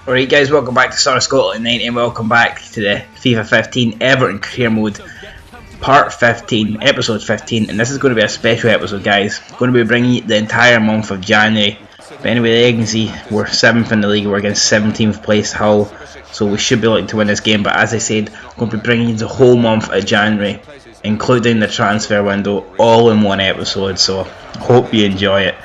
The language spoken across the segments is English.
Alright guys, welcome back to Star Scotland 90 and welcome back to the FIFA 15 Everton Career Mode Part 15, Episode 15, and this is going to be a special episode guys. Going to be bringing you the entire month of January. But anyway, there you can see we're 7th in the league, we're against 17th place Hull, so we should be looking to win this game, but as I said, I'm going to be bringing you the whole month of January, including the transfer window, all in one episode, so hope you enjoy it.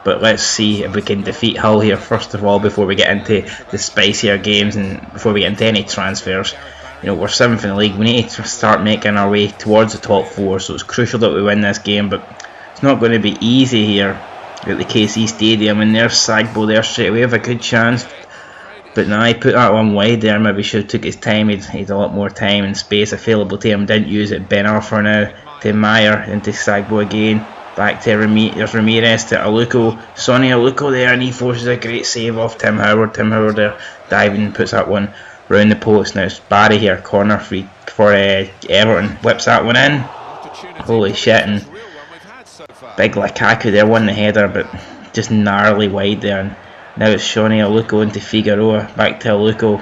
But let's see if we can defeat Hull here first of all before we get into the spicier games and before we get into any transfers. You know, we're 7th in the league, we need to start making our way towards the top 4, so it's crucial that we win this game, but it's not going to be easy here at the KC Stadium, and there's Sagbo there straight away with a good chance. But now he put that one wide there, maybe should have took his time, he'd a lot more time and space available to him, didn't use it. Ben Arthur now to Meyer, into Sagbo again. Back to there's Ramirez to Aluko, Sonny Aluko there, and he forces a great save off Tim Howard. Tim Howard there diving, puts that one round the post. Now it's Barry here, corner free for Everton, whips that one in. Holy shit, and big Lukaku there won the header, but just narrowly wide there. And now it's Sonny Aluko into Figueroa, back to Aluko.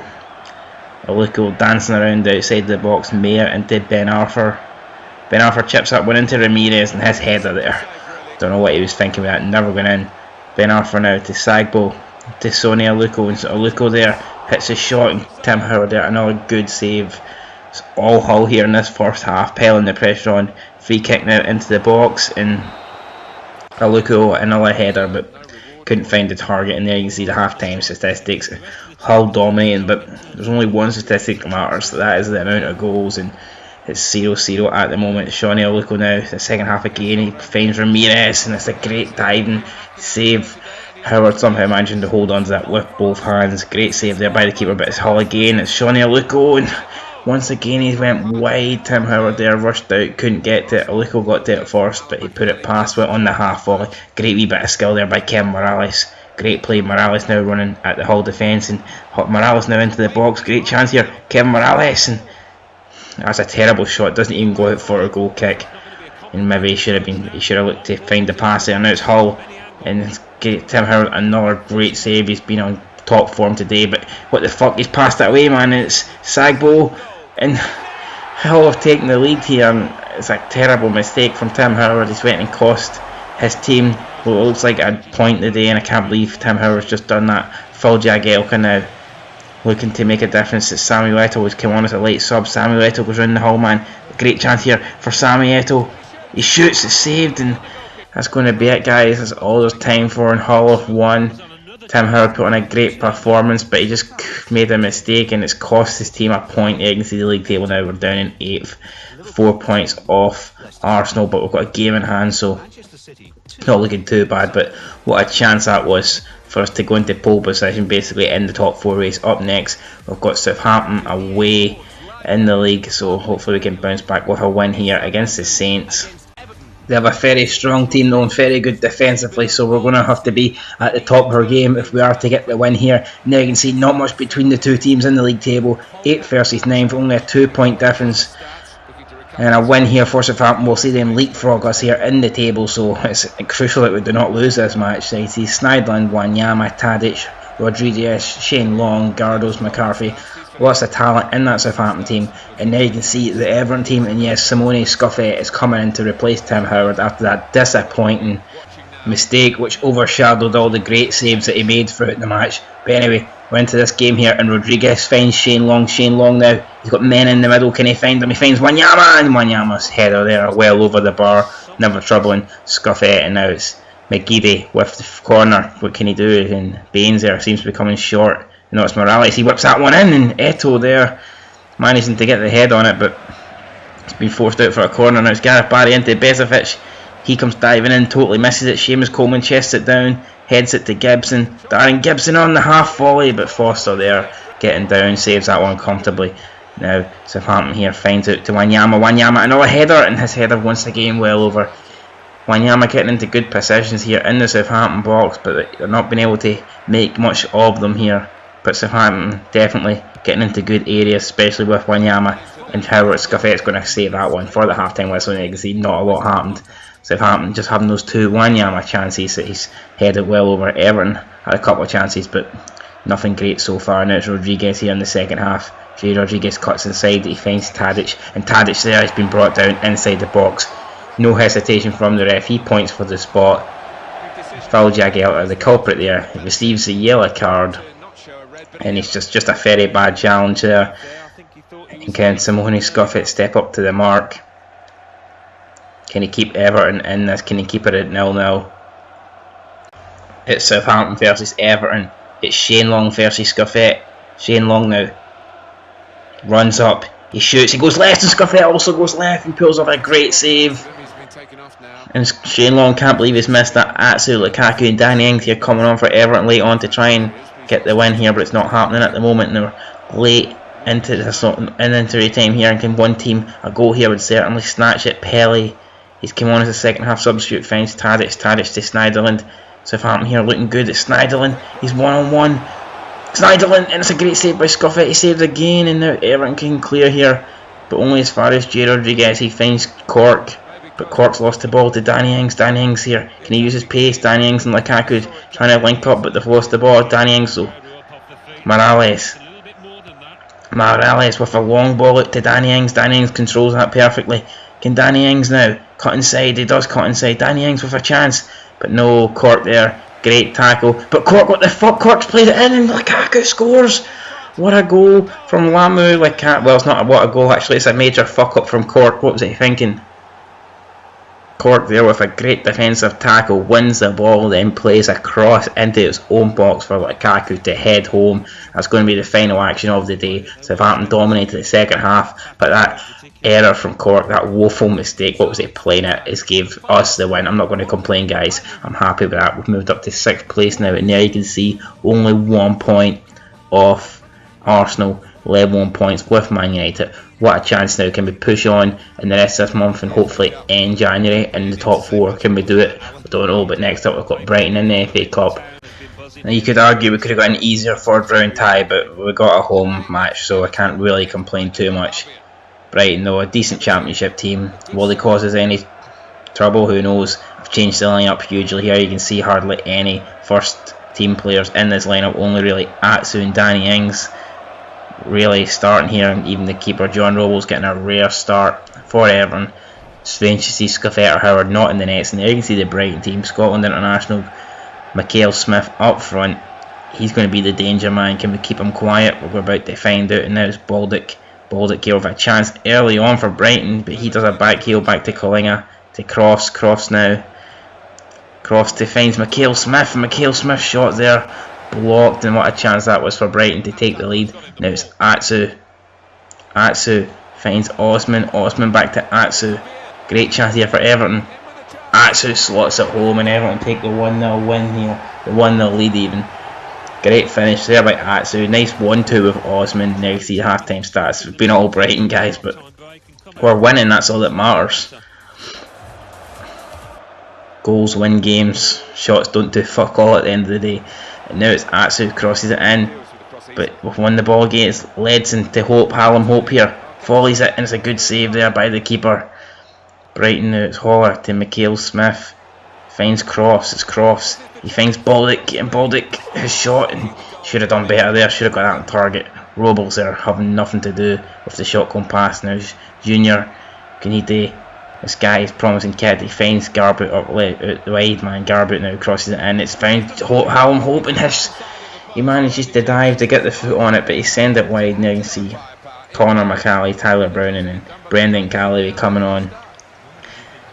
Aluko dancing around outside the box, Mayer into Ben Arthur. Ben Arthur chips that one into Ramirez, and his header there, don't know what he was thinking about that, never went in. Ben Arthur now to Sagbo, to Sonny Aluko, and so Aluko there hits a shot, and Tim Howard there, another good save. It's all Hull here in this first half, piling the pressure on. Free kick now into the box, and Aluko another header, but couldn't find the target. And there you can see the half-time statistics, Hull dominating, but there's only one statistic that matters, so that is the amount of goals, and it's 0-0 at the moment. Sonny Aluko now, the second half again, he finds Ramirez, and it's a great diving save. Howard somehow managing to hold on to that with both hands. Great save there by the keeper, but it's Hull again. It's Sonny Aluko, and once again he went wide. Tim Howard there rushed out, couldn't get to it. Aluko got to it first, but he put it past on the half volley. Great wee bit of skill there by Kevin Morales. Great play. Morales now running at the Hull defence, and Morales now into the box. Great chance here, Kevin Morales, and that's a terrible shot, doesn't even go out for a goal kick, and maybe he should have looked to find the pass there. Now it's Hull, and it's Tim Howard, another great save. He's been on top form today, but what the fuck, he's passed it away, man. It's Sagbo, and Hull have taken the lead here, and it's a terrible mistake from Tim Howard. He's went and cost his team what looks like a point today, and I can't believe Tim Howard's just done that. Full Jagielka now looking to make a difference. That Samuel Eto'o has come on as a late sub. Samuel Eto'o goes round the Hull man. Great chance here for Samuel Eto'o. He shoots, it's saved, and that's going to be it, guys. That's all there's time for, and Hull have won. Tim Howard put on a great performance, but he just made a mistake, and it's cost his team a point. You can see the league table now, we're down in 8th, 4 points off Arsenal, but we've got a game in hand, so it's not looking too bad. But what a chance that was for us to go into pole position, basically in the top 4 race. Up next, we've got Southampton away in the league, so hopefully we can bounce back with a win here against the Saints. They have a very strong team though, and very good defensively, so we're going to have to be at the top of our game if we are to get the win here. Now you can see not much between the two teams in the league table, 8th versus 9th, only a 2-point difference. And a win here for Southampton will see them leapfrog us here in the table, so it's crucial that we do not lose this match. So you see Snydland, Wanyama, Tadic, Rodriguez, Shane Long, Gardos, McCarthy. Lots of talent in that Southampton team. And now you can see the Everton team, and yes, Simone Scuffet is coming in to replace Tim Howard after that disappointing mistake which overshadowed all the great saves that he made throughout the match. But anyway, we're into this game here, and Rodriguez finds Shane Long. Shane Long now, he's got men in the middle. Can he find him? He finds Wanyama, and Wanyama's header there well over the bar, never troubling Scuffet. And now it's McGeady with the corner. What can he do? And Baines there seems to be coming short. No, it's Morales. He whips that one in, and Eto'o there managing to get the head on it, but it's been forced out for a corner. Now it's Gareth Barry into Bezovic. He comes diving in, totally misses it. Seamus Coleman chests it down, heads it to Gibson. Darren Gibson on the half volley, but Foster there getting down, saves that one comfortably. Now Southampton here finds out to Wanyama. Wanyama another header, and his header once again well over. Wanyama getting into good positions here in the Southampton box, but they're not being able to make much of them here. But Southampton definitely getting into good areas, especially with Wanyama, and Howard. Scuffet's going to save that one for the half-time whistle, and you can see not a lot happened. Southampton just having those two Wanyama chances that he's headed well over. Everton had a couple of chances, but Nothing great so far. Now it's Rodriguez here in the second half. Jay Rodriguez cuts inside, he finds Tadic, and Tadic there has been brought down inside the box. No hesitation from the ref, he points for the spot. Foul Jagielka, the culprit there, receives a yellow card, and it's just a very bad challenge there. And can Simone Scuffet step up to the mark? Can he keep Everton in this? Can he keep it at 0-0? It's Southampton versus Everton. It's Shane Long versus Scuffet. Shane Long now runs up, he shoots, he goes left, and Scuffet also goes left and pulls off a great save. And Shane Long can't believe he's missed that. Atsu, Lukaku and Danny Ings here coming on for Everton late on to try and get the win here, but it's not happening at the moment. And they're late into this injury time here, and can one team a goal here would certainly snatch it. Pele, he's come on as a second half substitute, finds Tadic to Snyderland. Southampton here looking good at Snyderland, he's one-on-one. Snyderland, and it's a great save by Scuffet, he saved again, and now Everton can clear here, but only as far as Jay Rodriguez. He finds Cork, but Cork's lost the ball to Danny Ings. Danny Ings here, can he use his pace? Danny Ings and Lukaku trying to link up, but they've lost the ball. Danny Ings though. Morales with a long ball out to Danny Ings. Danny Ings controls that perfectly. Can Danny Ings now cut inside? He does cut inside. Danny Ings with a chance, but no, Cork there. Great tackle, but Cork, what the fuck? Cork's played it in, and Lukaku scores. What a goal from Lamu. Well, it's not what a goal actually, it's a major fuck up from Cork. What was he thinking? Cork there with a great defensive tackle, wins the ball, then plays a cross into his own box for Lukaku to head home. That's going to be the final action of the day. Southampton dominated the second half, but that error from Cork, that woeful mistake, what was he playing at, is gave us the win. I'm not going to complain, guys, I'm happy with that. We've moved up to 6th place now, and there you can see only 1 point off Arsenal, 11 points with Man United. What a chance now. Can we push on in the rest of this month and hopefully end January in the top 4? Can we do it? I don't know, but next up we've got Brighton in the FA Cup. Now you could argue we could have got an easier 4th round tie, but we got a home match, so I can't really complain too much. Brighton though, a decent championship team. Will they cause us any trouble? Who knows? I've changed the lineup hugely here. You can see hardly any first team players in this lineup, only really Atsu and Danny Ings really starting here, and even the keeper John Robles getting a rare start for Everton. Strange to see Scuffet or Howard not in the nets, and there you can see the Brighton team. Scotland international Mikael Smith up front, he's going to be the danger man. Can we keep him quiet? We're about to find out. And now it's Baldic here with a chance early on for Brighton, but he does a back heel back to Kalinga, to Cross now. Cross defends Mikael Smith, and Mikael Smith's shot there blocked, and what a chance that was for Brighton to take the lead. Now it's Atsu finds Osman back to Atsu. Great chance here for Everton. Atsu slots it home, and Everton take the 1-0 win here, the 1-0 lead even. Great finish there by Atsu. Nice 1-2 with Osman. Now you see half-time stats. We've been all Brighton, guys, but we're winning, that's all that matters. Goals win games, shots don't do fuck all at the end of the day. And now it's Atsu, crosses it in, but we've won the ball against Ledson to Hope, Hallam Hope here, volleys it, and it's a good save there by the keeper. Brighton now, it's Holler to Mikael Smith, finds Cross, it's Cross, he finds Baldic, and Baldic has shot, and should have done better there, should have got that on target. Robles there having nothing to do with the shot going past. Now Junior, can he do? This guy is promising kid, he finds Garbutt out the wide man. Garbutt now crosses it in, it's found Hallam Hope, and he manages to dive to get the foot on it, but he sends it wide. Now you can see Connor McCalley, Tyler Browning and Brendan Callaway coming on.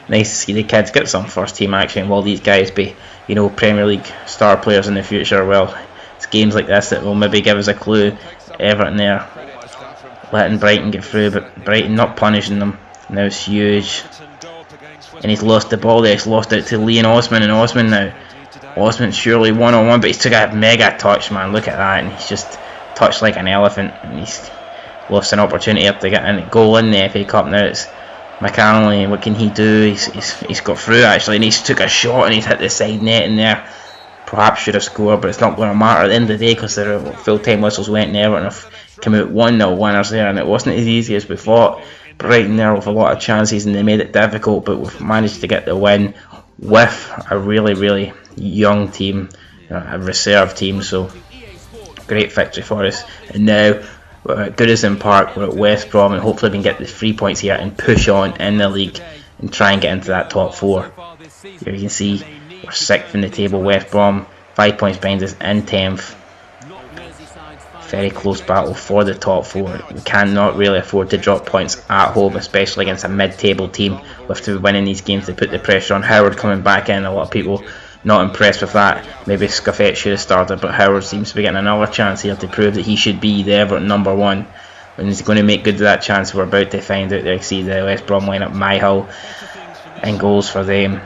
Nice to see the kids get some first team action. Will these guys be, you know, Premier League star players in the future? Well, it's games like this that will maybe give us a clue. Everton there letting Brighton get through, but Brighton not punishing them. Now it's huge, and he's lost the ball there. He's lost it to Lee and Osman, now Osman's surely 1-on-1, but he's took a mega touch, man. Look at that, and he's just touched like an elephant, and he's lost an opportunity up to get a goal in the FA Cup. Now it's McAnally, what can he do? He's got through actually, and he's took a shot and he's hit the side net in there. Perhaps should have scored, but it's not going to matter at the end of the day, because the full-time whistles went and Everton have come out 1-0 winners there, and it wasn't as easy as we thought. Brighton there with a lot of chances, and they made it difficult, but we've managed to get the win with a really, really young team, a reserve team. So Great victory for us. And now we're at Goodison Park, we're at West Brom, and hopefully we can get the 3 points here and push on in the league and try and get into that top 4. Here you can see we're 6th in the table, West Brom 5 points behind us in 10th. Very close battle for the top 4. We cannot really afford to drop points at home, especially against a mid-table team. We have to be winning these games to put the pressure on. Howard coming back in, a lot of people not impressed with that. Maybe Scuffet should have started, but Howard seems to be getting another chance here to prove that he should be the Everton number 1. And he's going to make good of that chance. We're about to find out there. You see the West Brom lineup, Myhill and goals for them.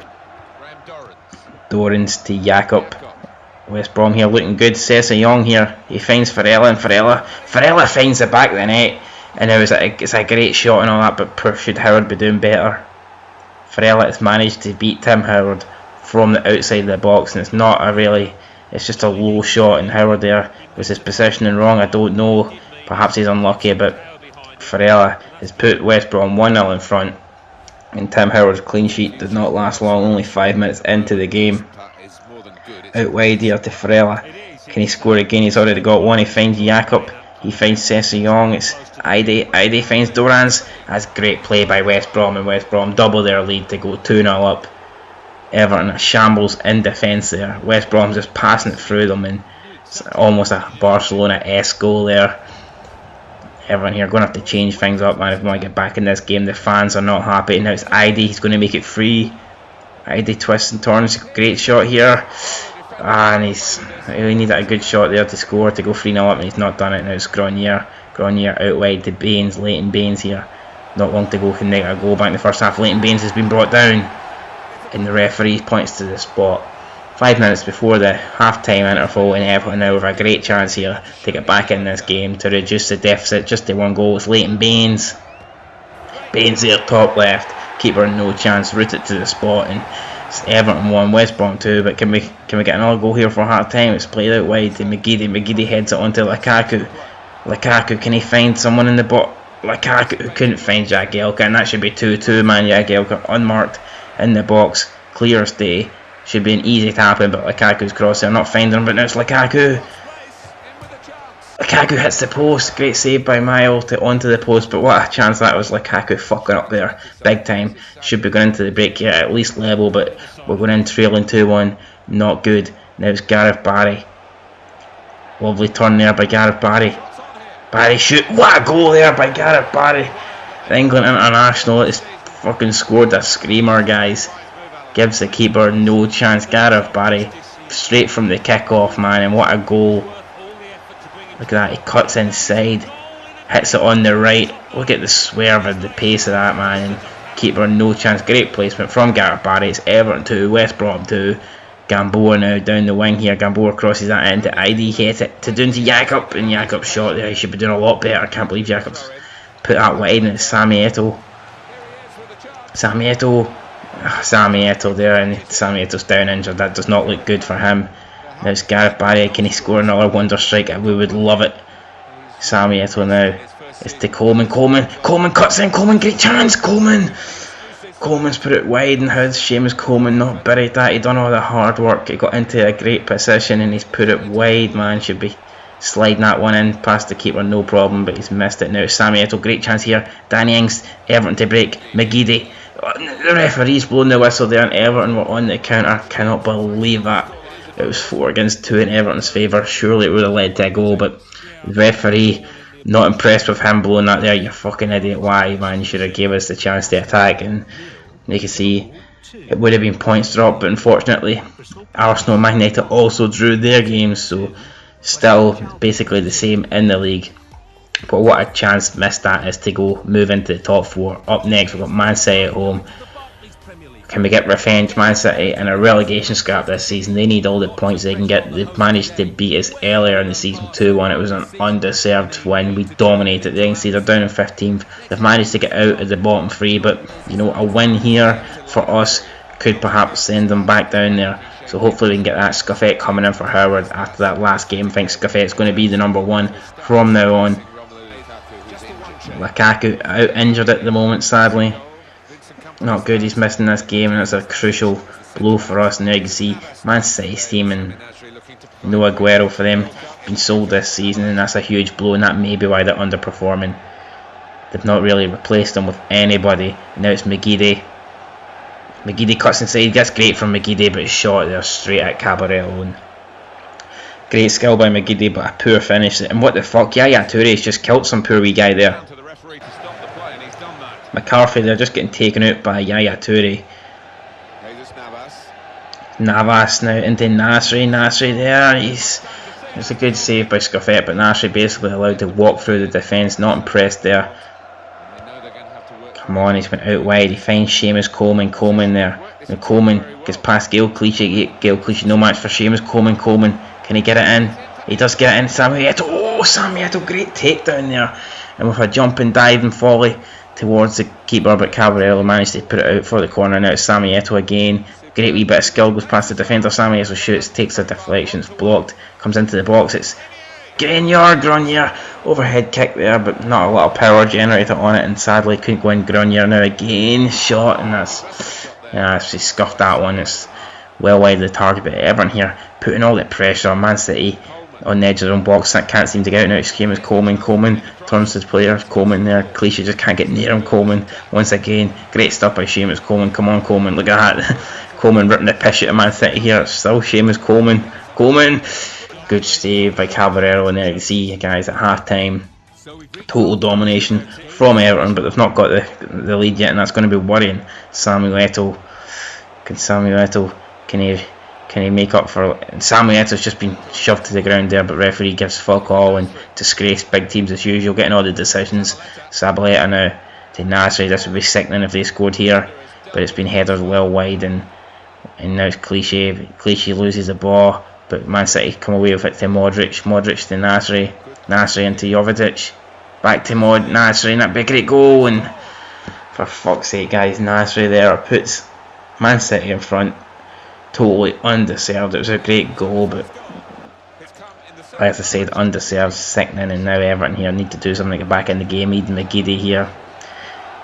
Dorans to Jakob. West Brom here looking good. Sessegnon here, he finds Farella, and Farella finds the back of the net, and it's a great shot and all that, but poor should Howard be doing better. Farella has managed to beat Tim Howard from the outside of the box, and it's just a low shot, and Howard there was his positioning wrong, I don't know, perhaps he's unlucky, but Farella has put West Brom 1-0 in front, and Tim Howard's clean sheet did not last long, only 5 minutes into the game. Out wide here to Farella. Can he score again? He's already got one. He finds Jakob. He finds Sessegnon. It's Ide finds Dorans. That's great play by West Brom, and West Brom double their lead to go 2-0 up. Everton a shambles in defence there. West Brom just passing it through them, and it's almost a Barcelona-esque goal there. Everton here going to have to change things up, man, if we want to get back in this game. The fans are not happy. Now it's Ide. He's going to make it free. Ide twists and turns. Great shot here. And he's really needed a good shot there to score, to go 3-0 up, and he's not done it. Now it's Grenier out wide to Baines. Leighton Baines here, not long to go, can make a goal back in the first half. Leighton Baines has been brought down, and the referee points to the spot. 5 minutes before the half-time interval, and Everton now have a great chance here to get back in this game, to reduce the deficit just to 1 goal. It's Leighton Baines there top left, keeper no chance, route it to the spot, and it's Everton 1, West Brom 2, but can we get another goal here for half time? It's played out wide to McGeady heads it onto Lukaku, can he find someone in the box? Lukaku couldn't find Jagielka, and that should be 2-2, man. Jagielka unmarked in the box, clear as day, should be an easy tap in, but Lukaku's crossing, not finding him, but now it's Lukaku hits the post, great save by Myhill to onto the post, but what a chance that was. Lukaku fucking up there, big time. Should be going into the break here at least level, but we're going in trailing 2-1, not good. Now it's Gareth Barry, lovely turn there by Gareth Barry shoot, what a goal there by Gareth Barry. The England international has fucking scored a screamer, guys. Gives the keeper no chance. Gareth Barry straight from the kick off, man, and what a goal. Look at that, he cuts inside, hits it on the right. Look at the swerve and the pace of that, man, and keeper no chance. Great placement from Gareth Barry. It's Everton 2, West Brom 2. Gamboa now down the wing here. Gamboa crosses that into ID, hits it to down to Jakob, and Jakob's shot there. He should be doing a lot better. I can't believe Jakob's put that wide, and it's Sammy Eto'o there, and Sammy Eto's down injured. That does not look good for him. Now it's Gareth Barry. Can he score another wonder strike? We would love it. Sammy Eto'o now. It's to Coleman cuts in. Coleman, great chance. Coleman's put it wide, and how's Seamus Coleman not buried that? He done all the hard work. He got into a great position, and he's put it wide, man. Should be sliding that one in past the keeper, no problem, but he's missed it. Now it's Sammy Eto'o. Great chance here. Danny Ings, Everton to break. McGeady. The referee's blown the whistle there, and Everton were on the counter. Cannot believe that. It was 4-2 in Everton's favour. Surely it would have led to a goal, but the referee, not impressed with him blowing that there. You fucking idiot. Why, man? You should have gave us the chance to attack. And you can see it would have been points dropped, but unfortunately Arsenal and Man United also drew their games, so still basically the same in the league. But what a chance missed that is to go move into the top 4. Up next we've got Man City at home. Can we get revenge? Man City in a relegation scrap this season. They need all the points they can get. They've managed to beat us earlier in the season 2-1. It was an undeserved win. We dominated. They can see they're down in 15th. They've managed to get out of the bottom 3, but you know, a win here for us could perhaps send them back down there. So hopefully we can get that. Scuffet coming in for Howard after that last game. I think Scuffet's going to be the number 1 from now on. Lukaku out injured at the moment, sadly. Not good, he's missing this game, and it's a crucial blow for us. And there you can see Man City's team, and no Aguero for them. been sold this season, and that's a huge blow, and that may be why they're underperforming. They've not really replaced him with anybody. Now it's McGeady. McGeady cuts inside, gets great from McGeady, but his shot there straight at Caballero. And great skill by McGeady, but a poor finish. And what the fuck, Yaya Touré's just killed some poor wee guy there. McCarthy, they're just getting taken out by Yaya Touré. Navas now into Nasri. Nasri there, it's a good save by Scuffet, but Nasri basically allowed to walk through the defence, not impressed there. Come on, he's went out wide, he finds Seamus Coleman there. And Coleman gets past Gael Clichy, no match for Seamus Coleman, can he get it in? He does get it in. Samuel Eto'o, oh Samuel Eto'o, great takedown there. And with a jumping diving volley towards the keeper, but Caballero managed to put it out for the corner. Now it's Samuel Eto'o again. Great wee bit of skill, goes past the defender. Samuel Eto'o shoots, takes a deflection, it's blocked, comes into the box. It's Grenier, overhead kick there, but not a lot of power generated on it, and sadly couldn't go in. Grenier now again, shot, and she scuffed that one. It's well wide of the target, but Everton here putting all the pressure on Man City on the edge of their own box. That can't seem to get out now. It's Seamus Coleman turns to the player. Coleman there, Clichy just can't get near him. Coleman once again, great stuff by Seamus Coleman. Come on Coleman, look at that. Coleman ripping the piss out of Man City here. It's still Seamus Coleman. Good save by Caballero, and there you can see guys at half time, total domination from Everton, but they've not got the lead yet, and that's going to be worrying. Samuel Eto'o, can he make up for it? Samuel Eto'o's just been shoved to the ground there, but referee gives fuck all, and disgrace big teams as usual, getting all the decisions. Zabaleta now to Nasri. This would be sickening if they scored here, but it's been headed well wide, and now it's Clichy loses the ball, but Man City come away with it to Modric to Nasri into Jovetic, back to Nasri, and that'd be a great goal. And for fuck's sake guys, Nasri there puts Man City in front, totally undeserved. It was a great goal, but as I said, undeserved, sickening. And now Everton here need to do something to get back in the game. Even McGeady here,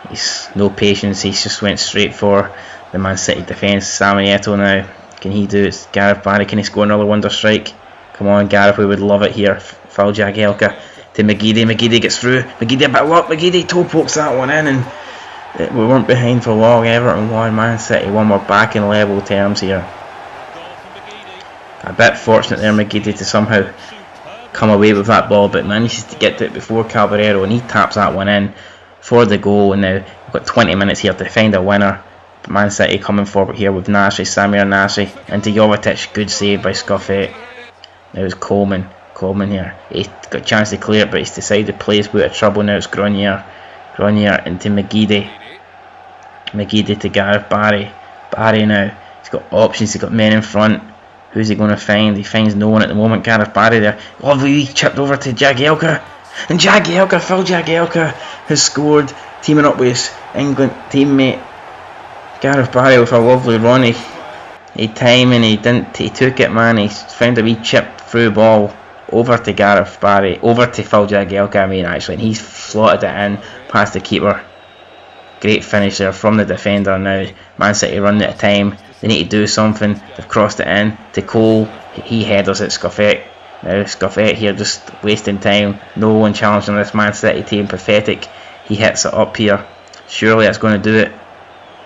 he's no patience, he's just went straight for the Man City defence. Samuel Eto'o now, can he do it? Gareth Barry, can he score another wonder strike? Come on Gareth, we would love it here. Foul Jagielka to McGeady gets through, McGeady a bit of luck, McGeady toe pokes that one in, and we weren't behind for long. Everton 1, Man City 1, we're back in level terms here. A bit fortunate there McGeady to somehow come away with that ball, but manages to get to it before Caballero, and he taps that one in for the goal. And now we've got 20 minutes here to find a winner. Man City coming forward here with Nasri, Samir Nasri into Jovetic, good save by Scuffet. Now it's Coleman here, he's got a chance to clear it, but he's decided to play his way out of trouble. Now it's Grenier into McGeady to Gareth Barry now, he's got options, he's got men in front. Who's he going to find? He finds no one at the moment. Gareth Barry there, lovely chipped over to Jagielka, and Phil Jagielka has scored, teaming up with his England teammate Gareth Barry with a lovely run. He timing, he took it, man. He found a wee chip through ball over to Gareth Barry, over to Phil Jagielka, actually, and he's slotted it in past the keeper. Great finish there from the defender. Now Man City run out of time, they need to do something. They've crossed it in to Cole, he headers it. Scuffet. Now Scuffet here just wasting time, no one challenging this Man City team, pathetic. He hits it up here, surely that's going to do it.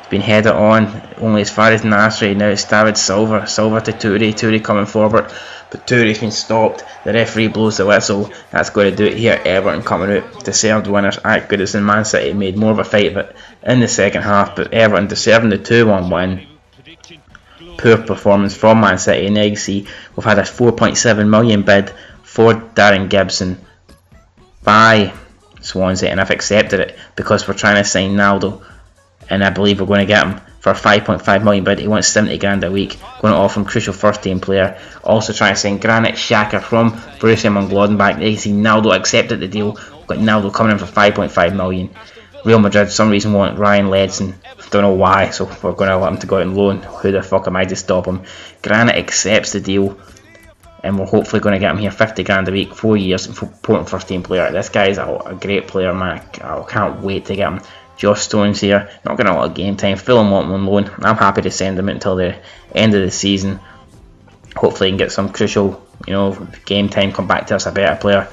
Been headed on only as far as Nasri. Now it's David Silva to Touré coming forward, but Touré's been stopped. The referee blows the whistle. That's going to do it here. Everton coming out deserved winners at Goodison. Man City made more of a fight of it in the second half, but Everton deserving the 2-1 win. Poor performance from Man City, and you see we've had a 4.7 million bid for Darren Gibson by Swansea, and I've accepted it because we're trying to sign Naldo, and I believe we're going to get him for a 5.5 million bid. He wants 70 grand a week, going to offer him crucial first team player. Also trying to sign Granit Xhaka from Borussia Mönchengladbach. You see Naldo accepted the deal. We've got Naldo coming in for 5.5 million. Real Madrid for some reason want Ryan Ledson, don't know why, so we're going to let him to go out on loan. Who the fuck am I to stop him? Granit accepts the deal, and we're hopefully going to get him here 50 grand a week, 4 years, important first team player. This guy's a great player, man. I can't wait to get him. Josh Stones here, not getting a lot of game time. Fulham want him on loan. I'm happy to send him until the end of the season. Hopefully he can get some crucial You know, game time, come back to us a better player.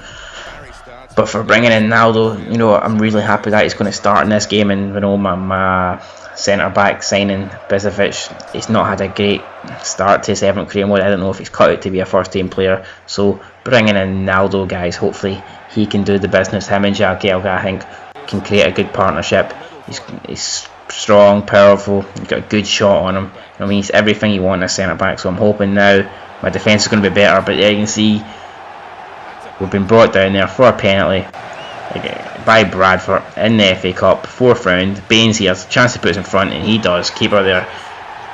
But for bringing in Ronaldo, you know, I'm really happy that he's going to start in this game. And you know, my centre back signing Bizovic, he's not had a great start to his Everton career mode. I don't know if he's cut out to be a first team player. So bringing in Ronaldo, guys, hopefully he can do the business. Him and Jagielka, I think, can create a good partnership. He's strong, powerful, he's got a good shot on him. I mean, he's everything you want in a centre back. So I'm hoping now my defence is going to be better. But yeah, you can see we've been brought down there for a penalty by Bradford in the FA Cup, 4th round. Baines here has a chance to put us in front, and he does. Keeper there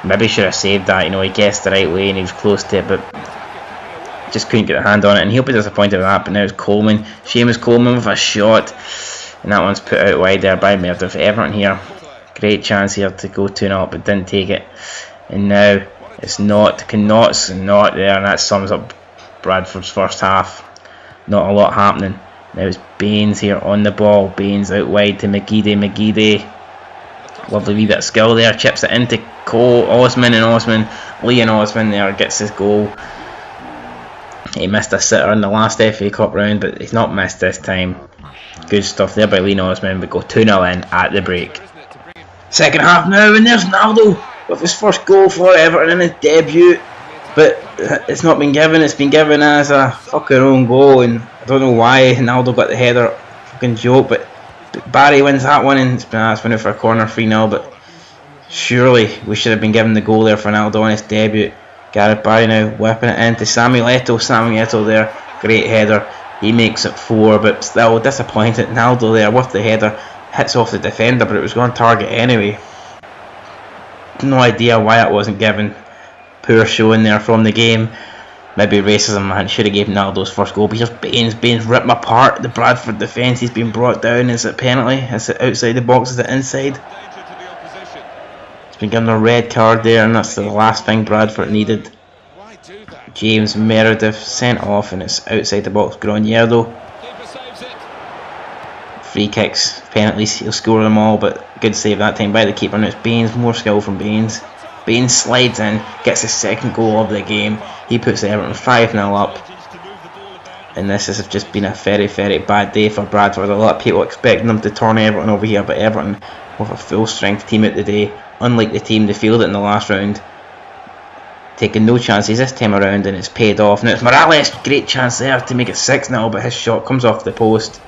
maybe should have saved that. You know, he guessed the right way and he was close to it, but just couldn't get a hand on it, and he'll be disappointed with that. But now it's Coleman, Seamus Coleman with a shot, and that one's put out wide there by Meredith. Everton here, great chance here to go 2-0 up, but didn't take it. And now it's not there, and that sums up Bradford's first half. Not a lot happening. Now it's Baines here on the ball. Baines out wide to McGeady. Lovely wee bit of skill there. Chips it into Osman, Leon Osman there gets his goal. He missed a sitter in the last FA Cup round, but he's not missed this time. Good stuff there by Leon Osman. We go 2-0 in at the break. Second half now, and there's Ronaldo with his first goal for Everton in his debut. But it's not been given. It's been given as a fucking own goal, and I don't know why Ronaldo got the header. Fucking joke. But Barry wins that one, and it's been out for a corner, 3-0. But surely we should have been given the goal there for Ronaldo on his debut. Gareth Barry now whipping it into Samuel Eto'o there, great header. He makes it 4, but still disappointed. Ronaldo there with the header hits off the defender, but it was going target anyway. No idea why it wasn't given. Poor showing there from the game. Maybe racism, man. Should have given Ronaldo's first goal. But here's Baines ripped him apart. The Bradford defence, he's been brought down. Is it penalty? Is it outside the box? Is it inside? It's been given a red card there, and that's the last thing Bradford needed. James Meredith sent off, and it's outside the box. Grenier though. Free kicks, penalties, he'll score them all, but good save that time by the keeper. Now it's Baines, more skill from Baines. Baines slides in, gets his second goal of the game. He puts Everton 5-0 up. And this has just been a very, very bad day for Bradford. A lot of people expecting them to turn Everton over here, but Everton with a full strength team out today. Unlike the team they fielded in the last round, taking no chances this time around, and it's paid off. Now it's Morales, great chance there to make it 6-0, but his shot comes off the post.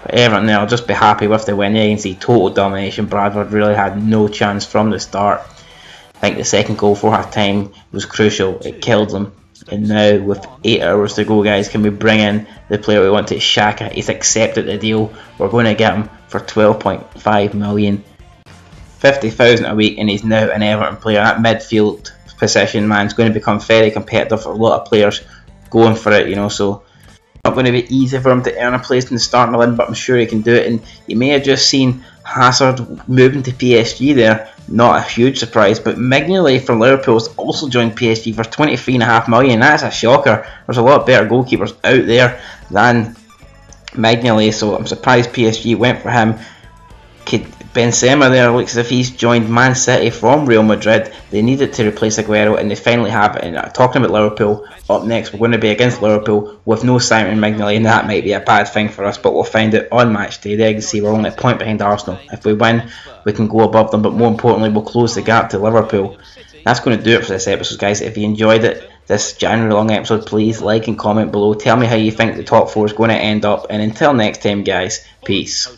But Everton there will just be happy with the win. You can see total domination. Bradford really had no chance from the start. I think the second goal for half time was crucial. It killed them. And now with 8 hours to go, guys, can we bring in the player we want to, Xhaka? He's accepted the deal. We're going to get him for 12.5 million, 50,000 a week, and he's now an Everton player. That midfield position, man, is going to become very competitive for a lot of players going for it, you know. So not going to be easy for him to earn a place in the starting 11, but I'm sure he can do it. And you may have just seen Hazard moving to PSG there. Not a huge surprise, but Mignolet from Liverpool has also joined PSG for 23.5 million. That's a shocker. There's a lot better goalkeepers out there than Mignolet, so I'm surprised PSG went for him. Benzema there looks as if he's joined Man City from Real Madrid. They needed to replace Aguero, and they finally have it. And talking about Liverpool, up next we're going to be against Liverpool with no Simon Mignolet, and that might be a bad thing for us, but we'll find out on match day. There you can see we're only a point behind Arsenal. If we win, we can go above them, but more importantly, we'll close the gap to Liverpool. That's going to do it for this episode, guys. If you enjoyed it, this January long episode, please like and comment below. Tell me how you think the top 4 is going to end up, and until next time, guys, peace.